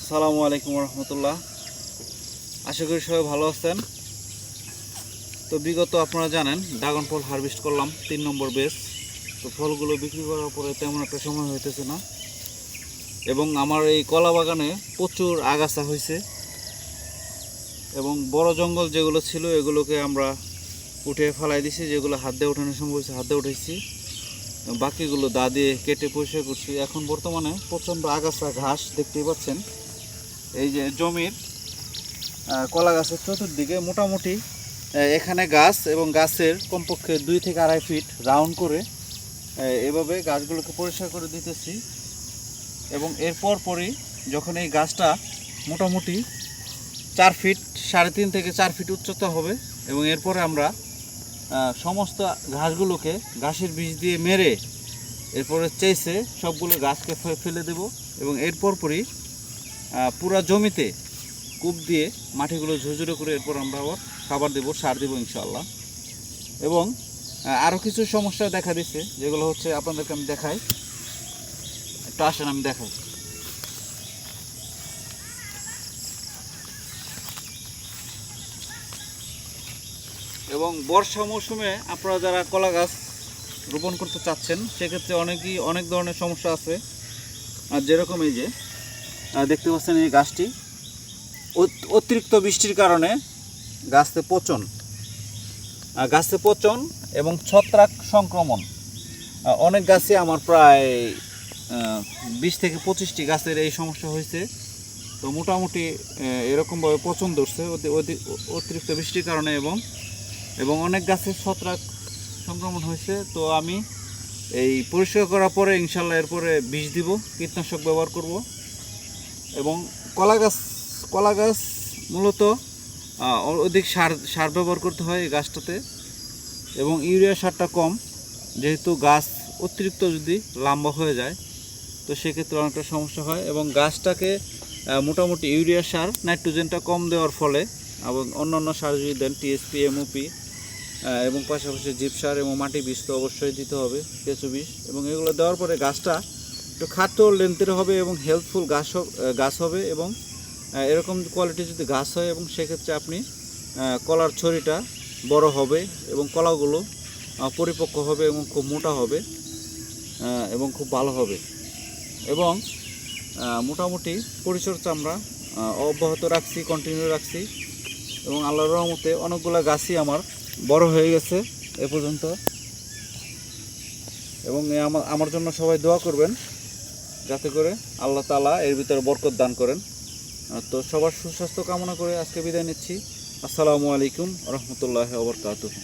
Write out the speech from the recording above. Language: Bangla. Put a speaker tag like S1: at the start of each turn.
S1: আসসালামু আলাইকুম রহমতুল্লাহ। আশা করি সবাই ভালো আছেন। তো বিগত আপনারা জানেন ড্রাগন ফল হারভেস্ট করলাম 3 নম্বর বেচ। তো ফলগুলো বিক্রি করার পরে তেমন একটা সময় হইতেছে না, এবং আমার এই কলা বাগানে প্রচুর আগাছা হয়েছে এবং বড় জঙ্গল যেগুলো ছিল এগুলোকে আমরা উঠে ফেলাই দিছি। যেগুলো হাত দিয়ে উঠানোর সম্ভব হয়েছে হাত দিয়ে উঠেছি, বাকিগুলো দা দিয়ে কেটে পরিষ্কার করছি। এখন বর্তমানে প্রচণ্ড আগাছা ঘাস দেখতেই পাচ্ছেন। এই যে জমির কলা গাছের চতুর্দিকে মোটামুটি এখানে গাছ এবং গাছের কমপক্ষে 2 থেকে 2.5 ফিট রাউন্ড করে এভাবে গাছগুলোকে পরিষ্কার করে দিতেছি। এবং এরপর পরই যখন এই গাছটা মোটামুটি 4 ফিট 3.5 থেকে 4 ফিট উচ্চতা হবে, এবং এরপরে আমরা সমস্ত ঘাসগুলোকে ঘাসের বীজ দিয়ে মেরে এরপরে চেয়েছে সবগুলো গাছকে ফেলে দেব। এবং এরপর পরই পুরা জমিতে কূপ দিয়ে মাটিগুলো ঝুরঝুরে করে এরপর আমরা আবার খাবার দেবো, সার দেবো ইনশাআল্লাহ। এবং আরও কিছু সমস্যা দেখা দিচ্ছে, যেগুলো হচ্ছে আপনাদেরকে আমি দেখাই। একটু আসেন আমি দেখাই। এবং বর্ষা মৌসুমে আপনারা যারা কলা গাছ রোপণ করতে চাচ্ছেন সেক্ষেত্রে অনেক ধরনের সমস্যা আছে। আর যেরকম এই যে দেখতে পাচ্ছেন এই গাছটি অতিরিক্ত বৃষ্টির কারণে গাছে পচন এবং ছত্রাক সংক্রমণ। অনেক গাছে আমার প্রায় 20 থেকে 25টি গাছের এই সমস্যা হয়েছে। তো মোটামুটি এরকমভাবে পচন ধরছে অতিরিক্ত বৃষ্টির কারণে, এবং অনেক গাছের ছত্রাক সংক্রমণ হয়েছে। তো আমি এই পরিষ্কার করার পরে ইনশাল্লাহ এরপরে বিষ দিব, কীটনাশক ব্যবহার করব। এবং কলা গাছ মূলত অধিক সার ব্যবহার করতে হয় এই গাছটাতে, এবং ইউরিয়া সারটা কম, যেহেতু গাছ অতিরিক্ত যদি লম্বা হয়ে যায় তো সেক্ষেত্রে অনেকটা সমস্যা হয়। এবং গাছটাকে মোটামুটি ইউরিয়া সার নাইট্রোজেনটা কম দেওয়ার ফলে, এবং অন্যান্য সার যদি দেন টিএসপি, এমওপি, এবং পাশাপাশি জিপ সার এবং মাটি বীজ তো অবশ্যই দিতে হবে, কেঁচো বীজ। এবং এগুলো দেওয়ার পরে গাছটা একটু খাটো লেন্থের হবে এবং হেলথফুল গাছ হবে। এবং এরকম কোয়ালিটি যদি গাছ হয়, এবং সেক্ষেত্রে আপনি কলার ছড়িটা বড় হবে এবং কলাগুলো পরিপক্ক হবে এবং খুব মোটা হবে এবং খুব ভালো হবে। এবং মোটামুটি পরিচর্যা আমরা অব্যাহত রাখছি, কন্টিনিউ রাখছি। এবং আল্লাহর রহমতে অনেকগুলো গাছই আমার বড় হয়ে গেছে এ পর্যন্ত। এবং আমার জন্য সবাই দোয়া করবেন যাতে করে আল্লাহ তাআলা এর ভিতরে বরকত দান করেন। তো সবার সুস্বাস্থ্য কামনা করে আজকে বিদায় নিচ্ছি। আসসালামু আলাইকুম রহমতুল্লাহি ওয়া বারাকাতুহু।